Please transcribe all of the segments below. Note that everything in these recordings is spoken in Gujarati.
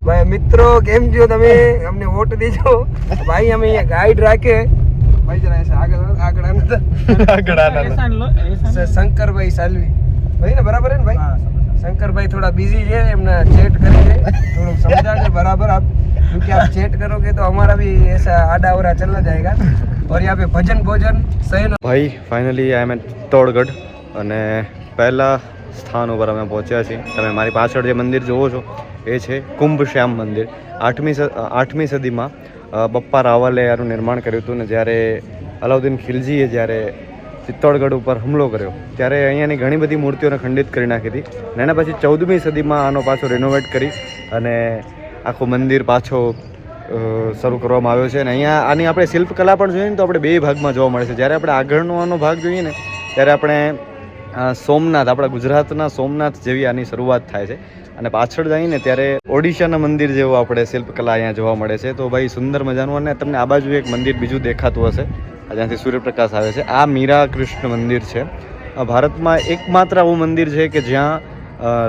ભાઈ મિત્રો કેમ છો તમે? અમને વોટ દેજો ભાઈ. અમે અહીંયા ગાઈડ રાખે ભાઈ જરા આગળ શંકરભાઈ સાલવી ભાઈ ને બરાબર है ना भाई? शंकरभाई थोड़ा बिजी है, हमने चैट करेंगे, थोड़ा समझा के बराबर आप, क्योंकि आप चैट करोगे तो हमारा भी ऐसा आड़ा अवरा चलना जाएगा. और यहाँ पे भजन भोजन सही भाई finally I am at Chittorgarh અને પહેલા સ્થાન ઉપર અમે પહોંચ્યા છીએ. તમે મારી પાછળ જે મંદિર જુઓ છો એ છે કુંભ શ્યામ મંદિર. 8મી સદીમાં બપ્પા રાવલિયાનું નિર્માણ કર્યું હતું ને જ્યારે અલાઉદ્દીન ખિલજીએ જ્યારે ચિત્તૌડગઢ ઉપર હુમલો કર્યો ત્યારે અહીંયાની ઘણી બધી મૂર્તિઓને ખંડિત કરી નાખી હતી અને એના પછી 14મી સદીમાં આનો પાછો રિનોવેટ કરી અને આખું મંદિર પાછો શરૂ કરવામાં આવ્યો છે. અને અહીંયા આની આપણે શિલ્પકલા પણ જોઈએ ને તો આપણે બે ભાગમાં જોવા મળે છે. જ્યારે આપણે આગળનો આનો ભાગ જોઈએ ને ત્યારે આપણે સોમનાથ, આપણા ગુજરાતના સોમનાથ જેવી આની શરૂઆત થાય છે અને પાછળ જઈને ત્યારે ઓડિશાના મંદિર જેવું આપણે શિલ્પકલા અહીંયા જોવા મળે છે. તો ભાઈ સુંદર મજાનું. અને તમને આ બાજુ એક મંદિર બીજું દેખાતું હશે જ્યાંથી સૂર્યપ્રકાશ આવે છે. આ મીરા કૃષ્ણ મંદિર છે. ભારતમાં એકમાત્ર આવું મંદિર છે કે જ્યાં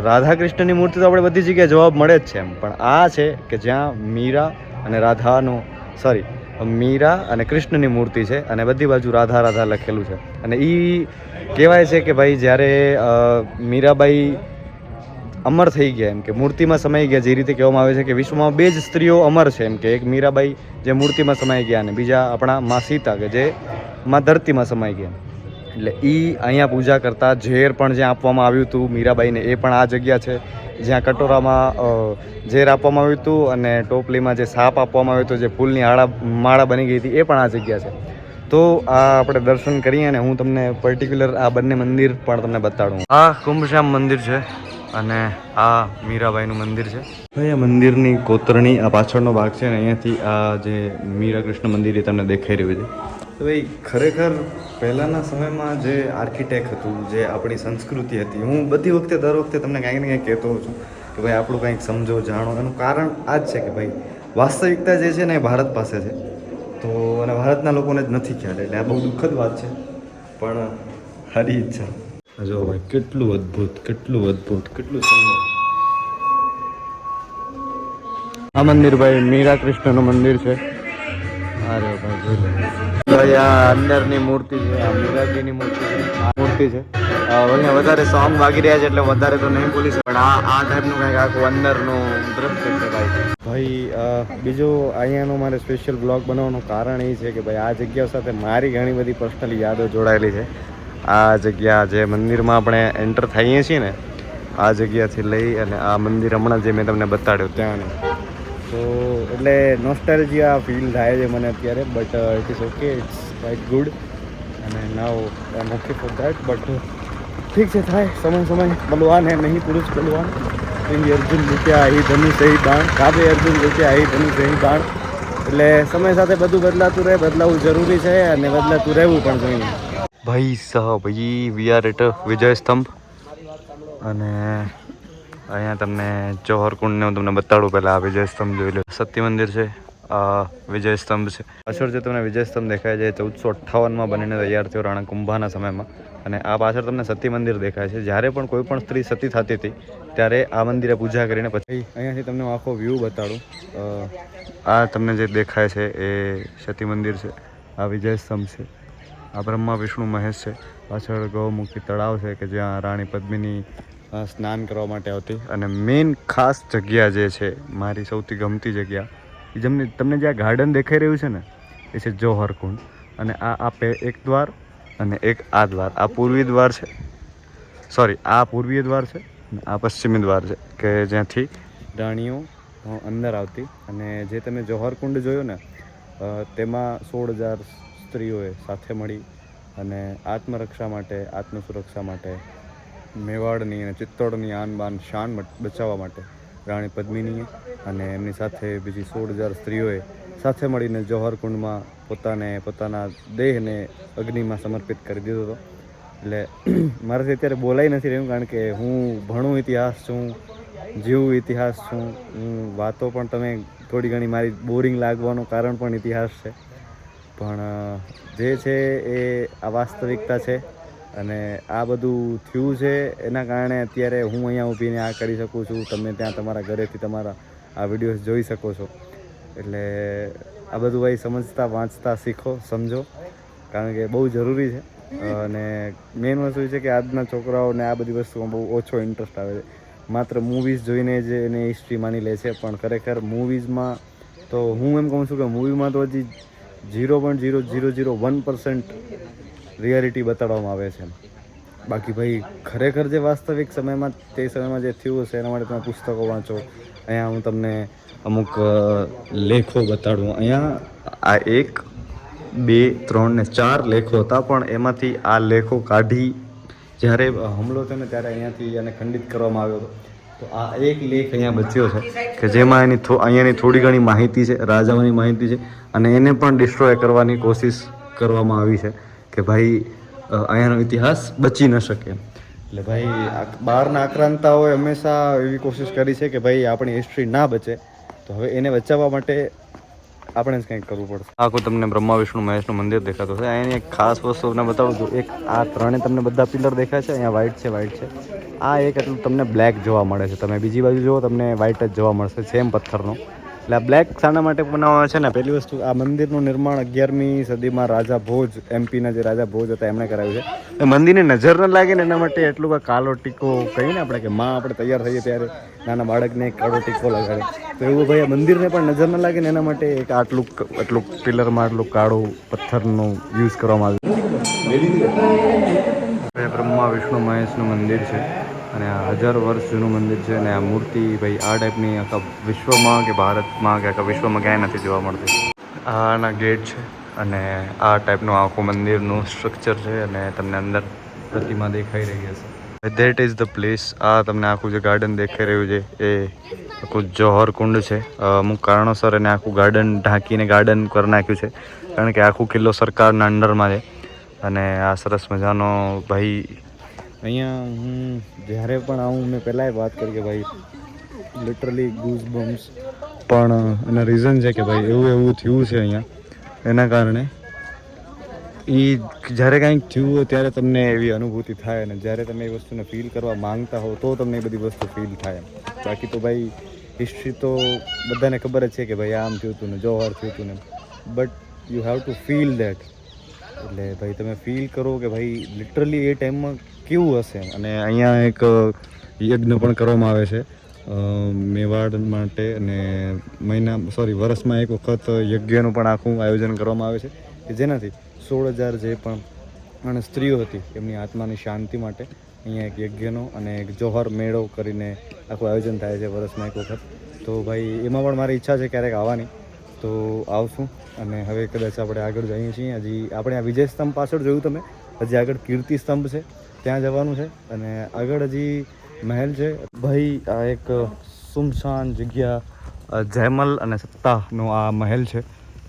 રાધા કૃષ્ણની મૂર્તિ તો આપણે બધી જગ્યાએ જોવા મળે જ છે એમ, પણ આ છે કે જ્યાં મીરા અને કૃષ્ણની મૂર્તિ છે અને બધી બાજુ રાધા રાધા લખેલું છે. અને એ કહેવાય છે કે ભાઈ જ્યારે મીરાબાઈ અમર થઈ ગયા એમ કે મૂર્તિમાં સમાઈ ગયા, જે રીતે કહેવામાં આવે છે કે વિશ્વમાં બે જ સ્ત્રીઓ અમર છે એમ કે એક મીરાબાઈ જે મૂર્તિમાં સમાઈ ગયા અને બીજા આપણા માં સીતા કે જે માં ધરતીમાં સમાઈ ગયા. એટલે એ અહીંયા પૂજા કરતા. ઝેર પણ જ્યાં આપવામાં આવ્યું હતું મીરાબાઈને એ પણ આ જગ્યા છે. જ્યાં કટોરામાં ઝેર આપવામાં આવ્યું હતું અને ટોપલીમાં જે સાપ આપવામાં આવ્યો હતો, જે ફૂલની માળા બની ગઈ હતી, એ પણ આ જગ્યા છે. તો આ આપણે દર્શન કરીએ અને હું તમને પર્ટિક્યુલર આ બંને મંદિર પણ તમને બતાડું. આ કુંભશ્યામ મંદિર છે અને આ મીરાબાઈનું મંદિર છે. ભાઈ આ મંદિરની કોતરણી આ પાછળનો ભાગ છે ને અહીંયાથી આ જે મીરા કૃષ્ણ મંદિર એ તમને દેખાઈ રહ્યું છે. તો ભાઈ ખરેખર પહેલાંના સમયમાં જે આર્કિટેક્ટ હતું, જે આપણી સંસ્કૃતિ હતી, હું બધી વખતે દર વખતે તમને કાંઈક ને કંઈક કહેતો હોઉં છું કે ભાઈ આપણું કંઈક સમજો, જાણો. એનું કારણ આ જ છે કે ભાઈ વાસ્તવિકતા જે છે ને એ ભારત પાસે છે તો, અને ભારતના લોકોને જ નથી ખ્યાલ. એટલે આ બહુ દુઃખદ વાત છે, પણ સારી ઈચ્છા. જો ભાઈ કેટલું અદ્ભુત, કેટલું અદ્ભુત, કેટલું સુંદર આ મંદિર. ભાઈ મીરા કૃષ્ણનું મંદિર છે. અરે ભાઈ જોઈ લો ભાઈ આ અંદરની મૂર્તિ છે, આ મીરાજીની મૂર્તિ છે. આ મૂર્તિ છે અહીંયા વધારે સોંગ વાગી રહ્યા છે એટલે વધારે તો નહીં બોલી શકે, પણ આ ટાઈપનું કંઈક આખું અંદરનું દ્રશ્ય છે ભાઈ. બીજું અહીંયાનું મારે સ્પેશિયલ બ્લોગ બનાવવાનું કારણ એ છે કે ભાઈ આ જગ્યા સાથે મારી ઘણી બધી પર્સનલ યાદો જોડાયેલી છે. આ જગ્યા જે મંદિરમાં આપણે એન્ટર થઈએ છીએ ને આ જગ્યાથી લઈ અને આ મંદિર હમણાં જે મેં તમને બતાડ્યું ત્યાંને, તો એટલે નોસ્ટાલ્જિયા ફીલ થાય છે મને અત્યારે. But it is okay, it's quite good અને now I am okay for that. But ઠીક છે, થાય સમય બલવાન હે નહીં પુરુષ બલવાન. અર્જુન રૂપિયા અહીં ધનુષ અહીં બાણ, કાબે અર્જુન રૂપિયા અહીં ધનુષ અહીં બાણ. એટલે સમય સાથે બધું બદલાતું રહે, બદલાવું જરૂરી છે અને બદલાતું રહેવું પણ જોઈએ. ભાઈ સાહેબ વી આર એટ વિજય સ્તંભ અને અહીંયા તમને જૌહર કુંડને હું તમને બતાડું. પહેલાં આ વિજય સ્તંભ જોઈ લો. સત્ય મંદિર છે, આ વિજય સ્તંભ છે. પાછળ જે તમને વિજય સ્તંભ દેખાય છે 1458માં બનીને તૈયાર થયો રાણા કુંભાના સમયમાં. અને આ પાછળ તમને સતી મંદિર દેખાય છે. જ્યારે પણ કોઈ પણ સ્ત્રી સતી થતી હતી ત્યારે આ મંદિરે પૂજા કરીને પછી અહીંયાથી તમને આખો વ્યૂ બતાડું. આ તમને જે દેખાય છે એ સતી મંદિર છે, આ વિજય સ્તંભ છે, આ બ્રહ્મા વિષ્ણુ મહેશ છે. પાછળ ગૌમુખી તળાવ છે કે જ્યાં રાણી પદ્મિની સ્નાન કરવા માટે આવતી. અને મેઇન ખાસ જગ્યા જે છે મારી સૌથી ગમતી જગ્યા, એ તમને જે આ ગાર્ડન દેખાઈ રહ્યું છે ને એ છે જૌહર કુંડ. અને આ એક દ્વાર અને એક આ દ્વાર, આ પૂર્વીય દ્વાર છે, આ પૂર્વીય દ્વાર છે અને આ પશ્ચિમી દ્વાર છે કે જ્યાંથી રાણીઓ અંદર આવતી. અને જે તમે જૌહર કુંડ જોયો ને તેમાં 16,000 સ્ત્રીઓએ સાથે મળી અને આત્મરક્ષા માટે, આત્મસુરક્ષા માટે, મેવાડની અને ચિત્તોડની આન બાન શાન બચાવવા માટે રાણી પદ્મિનીએ અને એમની સાથે બીજી 16,000 સ્ત્રીઓએ સાથે મળીને જૌહર કુંડમાં પોતાના દેહને અગ્નિમાં સમર્પિત કરી દીધો હતો. એટલે મારાથી અત્યારે બોલાઈ નથી રહ્યું કારણ કે હું ભણું ઇતિહાસ છું, જીવું ઇતિહાસ છું. હું વાતો પણ તમે થોડી ઘણી મારી બોરિંગ લાગવાનું કારણ પણ ઇતિહાસ છે, પણ જે છે એ આ વાસ્તવિકતા છે. અને આ બધું થયું છે એના કારણે અત્યારે હું અહીંયા ઊભીને આ કરી શકું છું. તમે ત્યાં તમારા ઘરેથી તમારા આ વિડીયોઝ જોઈ શકો છો. એટલે આ બધું ભાઈ સમજતા વાંચતા શીખો, સમજો, કારણ કે બહુ જરૂરી છે. અને મેઇન વસ્તુ એ છે કે આજના છોકરાઓને આ બધી વસ્તુમાં બહુ ઓછો ઇન્ટરેસ્ટ આવે છે. માત્ર મૂવીઝ જોઈને જ એને હિસ્ટ્રી માની લે છે, પણ ખરેખર મૂવીઝમાં તો હું એમ કહું છું કે મૂવીમાં તો હજી 0.0001% રિયાલિટી બતાડવામાં આવે છે. બાકી ભાઈ ખરેખર જે વાસ્તવિક સમયમાં તે સમયમાં જે થયું હશે એના માટે તમે પુસ્તકો વાંચો. અહીંયા હું તમને અમુક લેખો બતાડું. અહીંયા આ 1, 2, 3 ને 4 લેખો હતા, પણ એમાંથી આ લેખો કાઢી જ્યારે હુમલો થયો ને ત્યારે અહીંયાથી એને ખંડિત કરવામાં આવ્યો હતો. તો આ એક લેખ અહીંયા બચ્યો છે કે જેમાં અહીંયાની થોડી ઘણી માહિતી છે, રાજાઓની માહિતી છે, અને એને પણ ડિસ્ટ્રોય કરવાની કોશિશ કરવામાં આવી છે કે ભાઈ અહીંયાનો ઇતિહાસ બચી ન શકે. એટલે ભાઈ બહારના આક્રાંતાઓએ હંમેશા એવી કોશિશ કરી છે કે ભાઈ આપણી હિસ્ટ્રી ના બચે, તો હવે એને બચાવવા માટે આપણે જ કંઈક કરવું પડશે. આખું તમને બ્રહ્મા વિષ્ણુ મહેશનું મંદિર દેખાતું છે. અહીંની એક ખાસ વસ્તુ તમને બતાવું છું. એક આ ત્રણે તમને બધા પિલર દેખાય છે, અહીંયા વ્હાઇટ છે. આ એક એટલું તમને બ્લેક જોવા મળે છે. તમે બીજી બાજુ જુઓ તમને વ્હાઇટ જ જોવા મળશે, સેમ પથ્થરનો. એટલે આ બ્લેક શાના માટે બનાવવા છે ને, પહેલી વસ્તુ આ મંદિરનું નિર્માણ 11મી સદીમાં રાજા ભોજ, એમપીના જે રાજા ભોજ હતા એમણે કરાવ્યું છે. એ મંદિરની નજર ન લાગે ને એના માટે એટલું કાળો ટીકો કહીએ ને આપણે, કે માં આપણે તૈયાર થઈએ ત્યારે નાના બાળકને એક કાળો ટીકો લગાડે, તો એવું ભાઈ આ મંદિરને પણ નજર ન લાગે ને એના માટે એક આટલું પિલરમાં આટલું કાળું પથ્થરનું યુઝ કરવામાં આવ્યું. બ્રહ્મા વિષ્ણુ મહેશનું મંદિર છે અને આ 1000 વર્ષ જૂનું મંદિર છે. અને આ મૂર્તિ ભાઈ આ ટાઈપની આખા વિશ્વમાં કે ભારતમાં કે આખા વિશ્વમાં ક્યાંય નથી જોવા મળતી. આના ગેટ છે અને આ ટાઈપનું આખું મંદિરનું સ્ટ્રક્ચર છે અને તમને અંદર પ્રતિમા દેખાઈ રહી હશે. That is the place. આ તમને આખું જે ગાર્ડન દેખાઈ રહ્યું છે એ આખું જોહર કુંડ છે. અમુક કારણોસર એને આખું ગાર્ડન ઢાંકીને ગાર્ડન કરી નાખ્યું છે, કારણ કે આખું કિલ્લો સરકારના અંડરમાં છે. અને આ સરસ મજાનો ભાઈ અહીંયા હું જ્યારે પણ આવું, મેં પહેલાં વાત કરી કે ભાઈ લિટરલી ગૂઝ બમ્સ, પણ એના રીઝન છે કે ભાઈ એવું થયું છે અહીંયા. એના કારણે એ જ્યારે કાંઈક થયું હોય ત્યારે તમને એવી અનુભૂતિ થાય, અને જ્યારે તમે એ વસ્તુને ફીલ કરવા માંગતા હો તો તમને એ બધી વસ્તુ ફીલ થાય. બાકી તો ભાઈ હિસ્ટ્રી તો બધાને ખબર જ છે કે ભાઈ આમ થયું હતું ને જોહર થયું હતું ને, but you have to feel that. એટલે ભાઈ તમે ફીલ કરો કે ભાઈ લિટરલી એ ટાઈમમાં કેવું હશે. અને અહીંયા એક યજ્ઞ પણ કરવામાં આવે છે મેવાડ માટે, અને વર્ષમાં એક વખત યજ્ઞનું પણ આખું આયોજન કરવામાં આવે છે કે જેનાથી 16,000 જે પણ સ્ત્રીઓ હતી એમની આત્માની શાંતિ માટે અહીંયા એક યજ્ઞનો અને એક જોહર મેળો કરીને આખું આયોજન થાય છે વર્ષમાં એક વખત. તો ભાઈ એમાં પણ મારી ઈચ્છા છે ક્યારેક આવવાની, તો આવશું. અને હવે કદાચ આપણે આગળ જઈએ છીએ. હજી આપણે આ વિજય સ્તંભ પાછળ જોયું તમે, હજી આગળ કીર્તિ સ્તંભ છે, ત્યાં જવાનું છે. અને આગળ હજી મહેલ છે ભાઈ. આ એક સુમસાન જગ્યા જયમલ અને સત્તાનો આ મહેલ છે,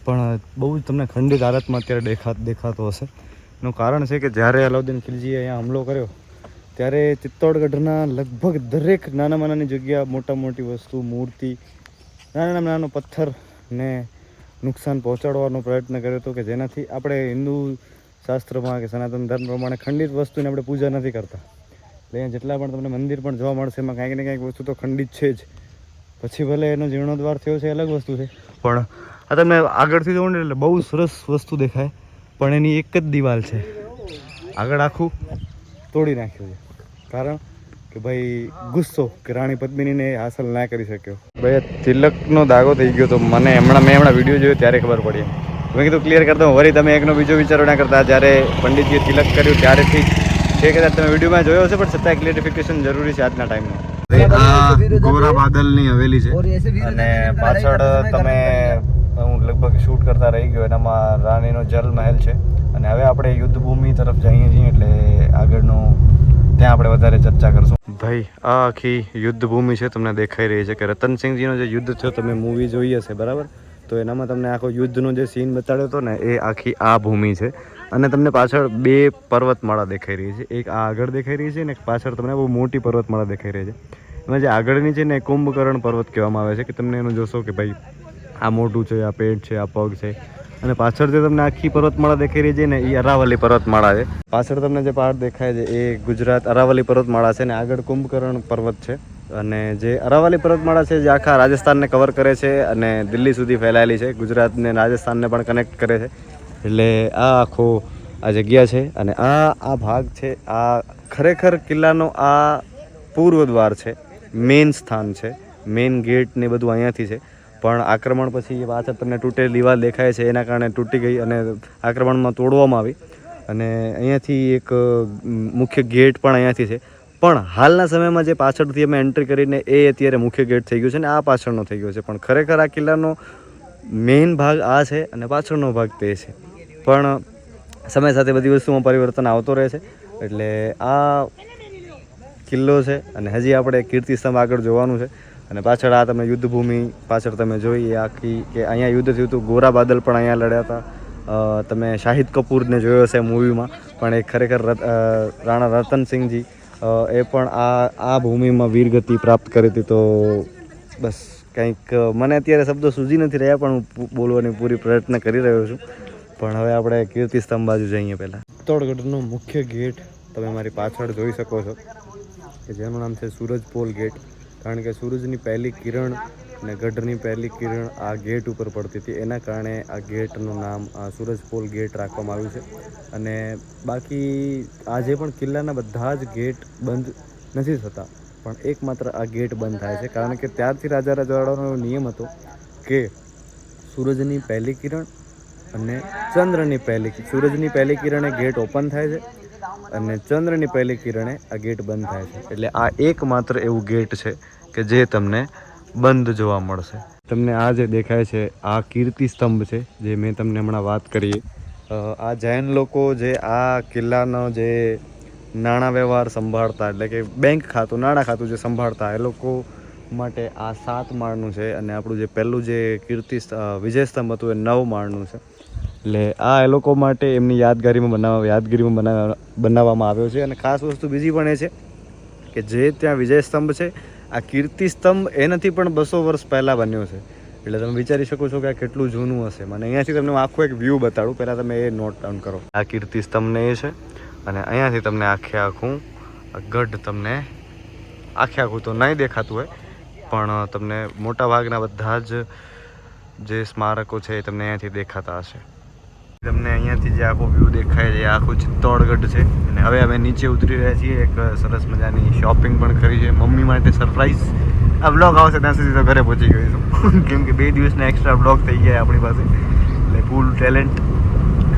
પણ બહુ જ તમને ખંડિત હાલતમાં અત્યારે દેખાતો હશે. એનું કારણ છે કે જ્યારે અલાઉદ્દીન ખિલજીએ અહીંયા હુમલો કર્યો ત્યારે ચિત્તોડગઢના લગભગ દરેક નાનામાં નાની જગ્યા, મોટી વસ્તુ, મૂર્તિ, નાનો પથ્થરને નુકસાન પહોંચાડવાનો પ્રયત્ન કર્યો હતો, કે જેનાથી આપણે હિન્દુ શાસ્ત્રમાં કે સનાતન ધર્મ પ્રમાણે ખંડિત વસ્તુની આપણે પૂજા નથી કરતા. એટલે અહીંયા જેટલા પણ તમને મંદિર પણ જોવા મળશે એમાં કાંઈક ને કાંઈક વસ્તુ તો ખંડિત છે જ. પછી ભલે એનો જીર્ણોદ્ધાર થયો છે અલગ વસ્તુ છે, પણ આ તમે આગળથી જોવો ને એટલે બહુ સરસ વસ્તુ દેખાય, પણ એની એક જ દિવાલ છે, આગળ આખું તોડી નાખ્યું છે. કારણ કે ભાઈ ગુસ્સો કે રાણી પદ્મિનીને હાંસલ ના કરી શક્યો. ભાઈ તિલકનો દાગો થઈ ગયો તો મેં હમણાં વિડીયો જોયો ત્યારે ખબર પડી. મેં કીધું ક્લિયર કરતા હું, વળી તમે એકનો બીજો વિચારો ના કરતા. જ્યારે પંડિતજીએ તિલક કર્યું ત્યારેથી છે, કદાચ તમે વિડીયોમાં જોયો હશે, પણ છતાં ક્લિયરિફિકેશન જરૂરી છે આજના ટાઈમમાં. આ ગોરા બાદલની હવેલી છે અને પાછળ તમે હું લગભગ શૂટ કરતા રહી ગયો, એનામાં રાણીનો જલ મહેલ છે. અને હવે આપણે યુદ્ધ ભૂમિ તરફ જઈએ છીએ, એટલે આગળનું ત્યાં આપણે વધારે ચર્ચા કરશું. ભાઈ આ આખી યુદ્ધ ભૂમિ છે, તમને દેખાઈ રહી છે કે રતનસિંહજીનો જે યુદ્ધ થયો, તમે મૂવી જોઈ હશે બરાબર, તો એનામાં તમને આખો યુદ્ધનો જે સીન બતાડ્યો હતો ને, એ આખી આ ભૂમિ છે. અને તમને પાછળ 2 પર્વતમાળા દેખાઈ રહી છે, એક આ આગળ દેખાઈ રહી છે ને એક પાછળ તમને બહુ મોટી પર્વતમાળા દેખાઈ રહી છે. એમાં જે આગળની છે ને કુંભકર્ણ પર્વત કહેવામાં આવે છે, કે તમને એનું જોશો કે ભાઈ આ મોટું છે, આ પેટ છે, આ પગ છે. અને પાછળ જે તમને આખી પર્વતમાળા દેખાઈ રહી છે ને, એ અરાવલી પર્વતમાળા છે. પાછળ તમને જે પહાડ દેખાય છે એ ગુજરાત અરાવલી પર્વતમાળા છે, ને આગળ કુંભકર્ણ પર્વત છે. અને જે અરાવલી પર્વતમાળા છે જે આખા રાજસ્થાનને કવર કરે છે અને દિલ્હી સુધી ફેલાયેલી છે, ગુજરાતને રાજસ્થાનને પણ કનેક્ટ કરે છે. એટલે આ આખો આ જગ્યા છે અને આ ભાગ છે. આ ખરેખર કિલ્લાનો આ પૂર્વ દ્વાર છે, મેઇન સ્થાન છે, મેઇન ગેટ ને બધું અહીંયાથી છે. પણ આક્રમણ પછી પાછળ તમને તૂટેલી દિવાલ દેખાય છે, એના કારણે તૂટી ગઈ અને આક્રમણમાં તોડવામાં આવી. અને અહીંયાથી એક મુખ્ય ગેટ પણ અહીંયાથી છે. પણ હાલના સમયમાં જે પાછળથી અમે એન્ટ્રી કરીને એ અત્યારે મુખ્ય ગેટ થઈ ગયું છે ને આ પાછળનો થઈ ગયો છે. પણ ખરેખર આ કિલ્લાનો મેઇન ભાગ આ છે અને પાછળનો ભાગ તે છે. પણ સમય સાથે બધી વસ્તુમાં પરિવર્તન આવતો રહે છે. એટલે આ કિલ્લો છે અને હજી આપણે કીર્તિસ્તંભ આગળ જોવાનું છે. અને પાછળ આ તમે યુદ્ધભૂમિ પાછળ તમે જોઈએ આખી કે અહીંયા યુદ્ધ થયું હતું. ગોરા બાદલ પણ અહીંયા લડ્યા હતા. તમે શાહિદ કપૂરને જોયો હશે મૂવીમાં, પણ એ ખરેખર રાણા રતનસિંહજી એ પણ આ ભૂમિમાં વીરગતિ પ્રાપ્ત કરી હતી. તો બસ કંઈક મને અત્યારે શબ્દો સૂઝી નથી રહ્યા, પણ હું બોલવાની પૂરી પ્રયત્ન કરી રહ્યો છું. પણ હવે આપણે કીર્તિસ્તંભ બાજુ જઈએ. પહેલાં ચિત્તોડગઢનો મુખ્ય ગેટ તમે મારી પાછળ જોઈ શકો છો કે જેનું નામ છે સૂરજપોલ ગેટ. કારણ કે સૂરજની પહેલી કિરણ અને ગઢની પહેલી કિરણ આ ગેટ ઉપર પડતી હતી, એના કારણે આ ગેટનું નામ સૂરજપોલ ગેટ રાખવામાં આવ્યું છે. અને બાકી આજે પણ કિલ્લાના બધા જ ગેટ બંધ નથી થતા, પણ એકમાત્ર આ ગેટ બંધ થાય છે. કારણ કે ત્યારથી રાજા રજવાડાનો નિયમ હતો કે સૂરજની પહેલી કિરણ અને સૂરજની પહેલી કિરણે ગેટ ઓપન થાય છે અને ચંદ્રની પહેલી કિરણે આ ગેટ બંધ થાય છે. એટલે આ એકમાત્ર એવું ગેટ છે કે જે તમને બંધ જોવા મળશે. તમને આ જે દેખાય છે આ કીર્તિસ્તંભ છે, જે મેં તમને હમણાં વાત કરી. આ જૈન લોકો જે આ કિલ્લાનો જે નાણાં વ્યવહાર સંભાળતા, એટલે કે બેંક ખાતું, નાણાં ખાતું જે સંભાળતા, એ લોકો માટે આ 7 માળનું છે. અને આપણું જે પહેલું જે વિજયસ્તંભ હતું એ 9 માળનું છે. એટલે આ એ લોકો માટે એમની યાદગીરીમાં બનાવવામાં આવ્યો છે. અને ખાસ વસ્તુ બીજી પણ એ છે કે જે ત્યાં વિજયસ્તંભ છે, આ કીર્તિસ્તંભ એનાથી પણ 200 વર્ષ પહેલાં બન્યો છે. એટલે તમે વિચારી શકો છો કે આ કેટલું જૂનું હશે. મને અહીંયાથી તમને આખો એક વ્યૂ બતાડું, પહેલાં તમે એ નોટ ડાઉન કરો. આ કીર્તિસ્તંભને એ છે અને અહીંયાથી તમને આખું ગઢ તમને આખું તો નહીં દેખાતું હોય, પણ તમને મોટા ભાગના બધા જ જે સ્મારકો છે એ તમને અહીંયાથી દેખાતા હશે. તમને અહીંયાથી જે આખો વ્યૂ દેખાય છે, આખું ચિત્તોડગઢ છે. અને હવે અમે નીચે ઉતરી રહ્યા છીએ. એક સરસ મજાની શોપિંગ પણ કરી છે મમ્મી માટે સરપ્રાઈઝ. આ બ્લોગ આવશે ત્યાં સુધી તો ઘરે પહોંચી ગયો છું, કેમ કે 2 દિવસના એક્સ્ટ્રા બ્લોગ થઈ ગયા આપણી પાસે, એટલે ફૂલ ટેલેન્ટ.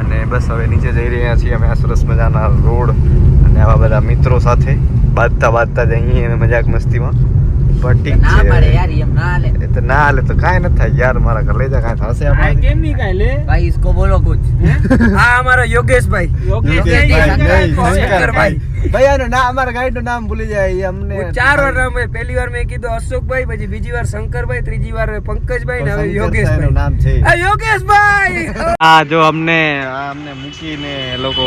અને બસ હવે નીચે જઈ રહ્યા છીએ અમે આ સરસ મજાના રોડ અને આવા બધા મિત્રો સાથે બાંધતા જઈએ અને મજાક મસ્તીમાં. પણ ઠીક છે, એ તો ના હાલે તો કાંઈ નથી થાય યાર. મારા ઘર લઈ જા, કાંઈ થશે આપણે કેમ નહીં કાંઈ લે ભાઈ. इसको बोलो कुछ. આ અમારો યોગેશભાઈ ભાઈ આનું નામ, અમારા ગાઈડ નું નામ ભૂલી જાય અમને. 4 વાર નામ. પહેલી વાર મેં કીધું અશોકભાઈ, પછી બીજી વાર શંકરભાઈ, ત્રીજી વાર પંકજભાઈ ને હવે યોગેશભાઈ નામ છે. યોગેશભાઈ આ જો અમને મૂકીને લોકો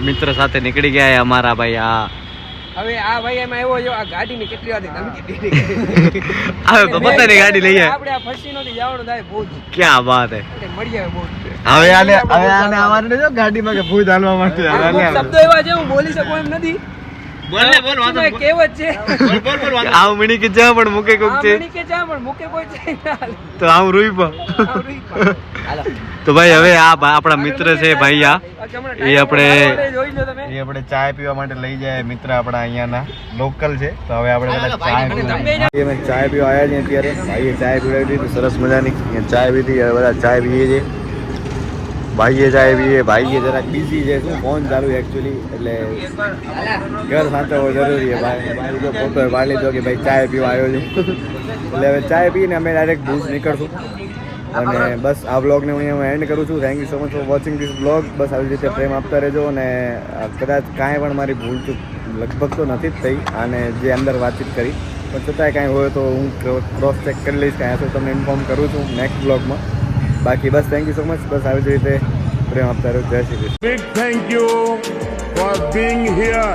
મિત્ર સાથે નીકળી ગયા અમારા ભાઈ. હવે આ ભાઈ એમાં એવો જો આ ગાડીની કેટલી વાર ધમકી હવે તો પોતાની ગાડી લઈ જાય. આપણે આ ફસી નોતી જવાનું થાય ભૂજ. ક્યાં વાત હે, મળી આવે ભૂજ. હવે આને અમારે જો ગાડીમાં કે ભૂજ હાલવા માટે શબ્દો એવા છે હું બોલી શકું એમ નથી. બોલ વાંધો કેવત છે. બોલ આવ મણી કે જા પણ મૂકે કોક છે. મણી કે જા પણ મૂકે કોઈ છે તો આવ રૂઈ પર. તો ભાઈ હવે આ આપણા મિત્ર છે ભાઈ. એ આપણે ચાય પીવા માટે લઈ જાય મિત્ર આપણા અહીંયાના લોકલ છે. તો હવે આપણે ચાય પીવા આવ્યા છીએ અત્યારે. ભાઈએ ચાય પીવડાવી દીધી સરસ મજાની. ચાય પીધી, બધા ચાય પીએ છીએ. ભાઈએ ચાય પીએ. ભાઈએ જરાક બિઝી છે, શું ફોન ચાલુ એકચ્યુઅલી, એટલે ઘર સાચવવો જરૂરી છે. ભાઈ જો ફોટો પાડી લીધો કે ભાઈ ચાય પીવા આવ્યો છું. એટલે હવે ચાય પીને અમે ડાયરેક્ટ ભુજ નીકળશું. અને બસ આ બ્લોગને હું અહીંયા એન્ડ કરું છું. Thank you so much for watching this blog. બસ આવી રીતે પ્રેમ આપતા રહેજો. અને કદાચ કાંઈ પણ મારી ભૂલ ચૂક લગભગ તો નથી જ થઈ, અને જે અંદર વાતચીત કરી, પણ છતાંય કાંઈ હોય તો હું ક્રોસ ચેક કરી લઈશ. કાંઈ હશે તમને ઇન્ફોર્મ કરું છું નેક્સ્ટ બ્લોગમાં. બાકી બસ થેન્ક યુ સો મચ. બસ આવી જ રીતે પ્રેમ આપતા રહ્યો. જય Shri Krishna. Big thank you for being here.